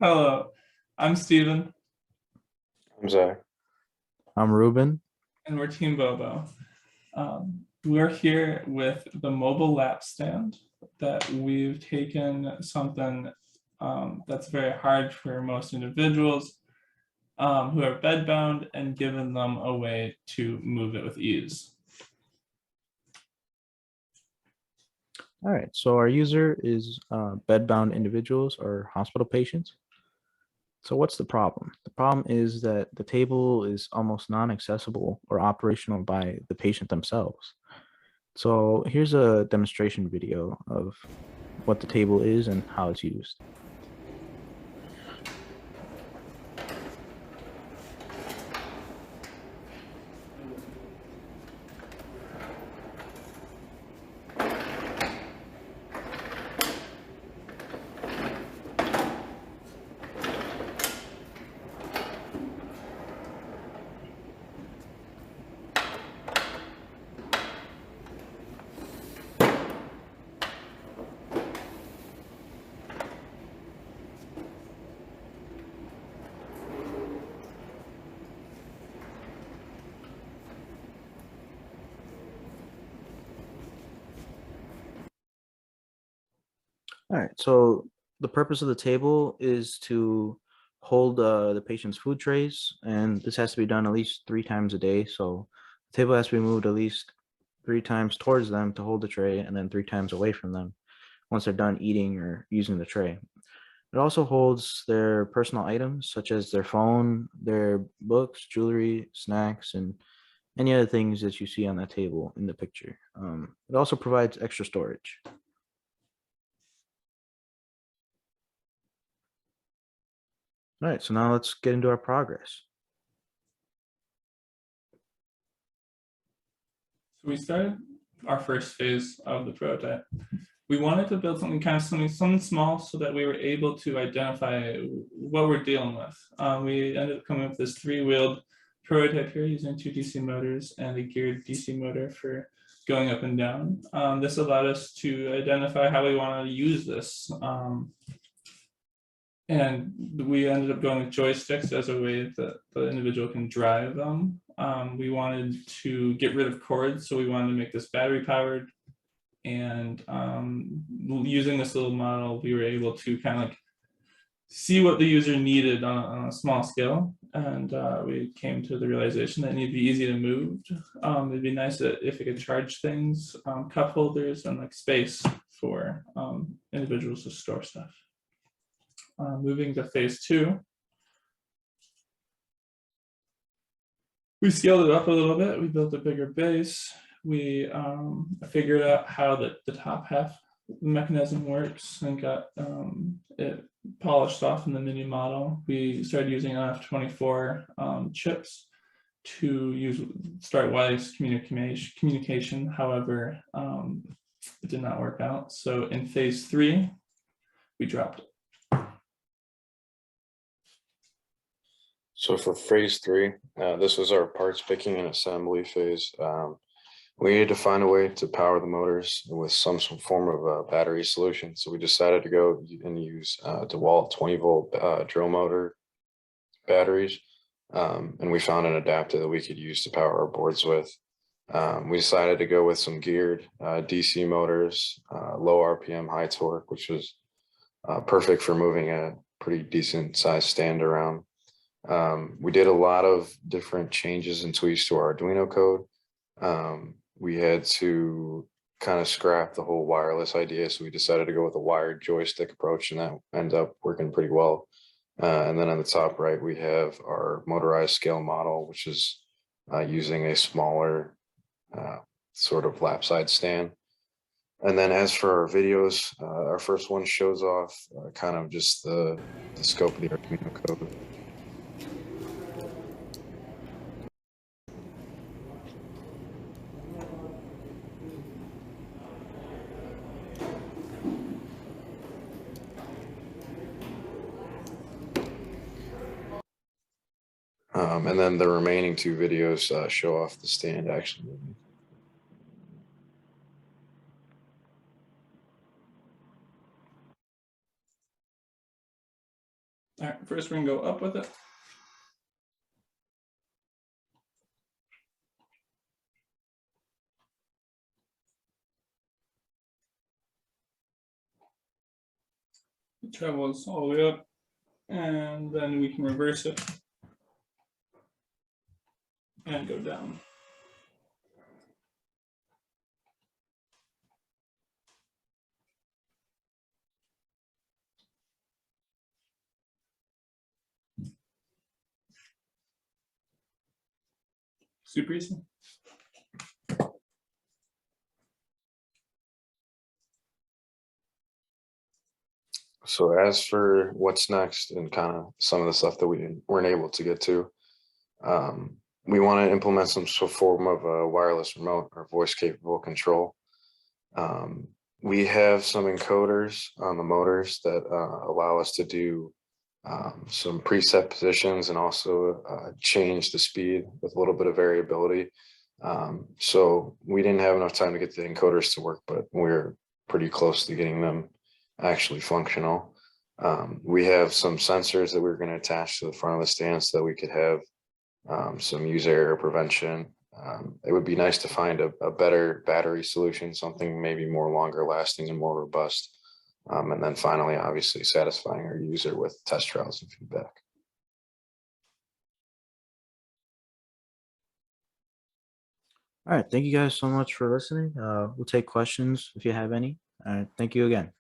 Hello, I'm Steven, I'm Zac. I'm Rubin. and we're Team Bobo. We're here with the mobile lap stand that we've taken something that's very hard for most individuals who are bedbound and given them a way to move it with ease. All right, so our user is bedbound individuals or hospital patients. So what's the problem? The problem is that the table is almost non-accessible or operational by the patient themselves. So here's a demonstration video of what the table is and how it's used. All right, so the purpose of the table is to hold the patient's food trays, and this has to be done at least 3 times a day. So the table has to be moved at least 3 times towards them to hold the tray, and then 3 times away from them once they're done eating or using the tray. It also holds their personal items such as their phone, their books, jewelry, snacks, and any other things that you see on that table in the picture. It also provides extra storage. All right, so now let's get into our progress. So we started our first phase of the prototype. We wanted to build something small so that we were able to identify what we're dealing with. We ended up coming up with this 3-wheeled prototype here using 2 DC motors and a geared DC motor for going up and down. This allowed us to identify how we want to use this. And we ended up going with joysticks as a way that the individual can drive them. We wanted to get rid of cords, so we wanted to make this battery powered. And using this little model, we were able to kind of like see what the user needed on a small scale. And we came to the realization that it needed to be easy to move. It'd be nice if it could charge things, cup holders, and like space for individuals to store stuff. Moving to phase 2. We scaled it up a little bit. We built a bigger base. We figured out how the top half mechanism works and got it polished off in the mini model. We started using NF24 chips to start wireless communication. However, it did not work out. So in phase 3, we dropped it. So for phase 3, this was our parts picking and assembly phase. We needed to find a way to power the motors with some form of a battery solution. So we decided to go and use DeWalt 20-volt drill motor batteries. And we found an adapter that we could use to power our boards with. We decided to go with some geared DC motors, low RPM, high torque, which was perfect for moving a pretty decent sized stand around. We did a lot of different changes and tweaks to our Arduino code. We had to kind of scrap the whole wireless idea, so we decided to go with a wired joystick approach, and that ended up working pretty well. And then on the top right, we have our motorized scale model, which is using a smaller sort of lap side stand. And then as for our videos, our first one shows off kind of just the scope of the Arduino code. And then the remaining 2 videos show off the stand actually moving. All right, first we're gonna go up with it. It travels all the way up, and then we can reverse it and go down. Super easy. So as for what's next and kind of some of the stuff that we weren't able to get to, we want to implement some form of a wireless remote or voice capable control. We have some encoders on the motors that allow us to do some preset positions and also change the speed with a little bit of variability. So we didn't have enough time to get the encoders to work, but we're pretty close to getting them actually functional. We have some sensors that we're going to attach to the front of the stand so that we could have some user error prevention. It would be nice to find a better battery solution, something maybe more longer lasting and more robust. And then finally, obviously satisfying our user with test trials and feedback. All right. Thank you guys so much for listening. We'll take questions if you have any. All right. Thank you again.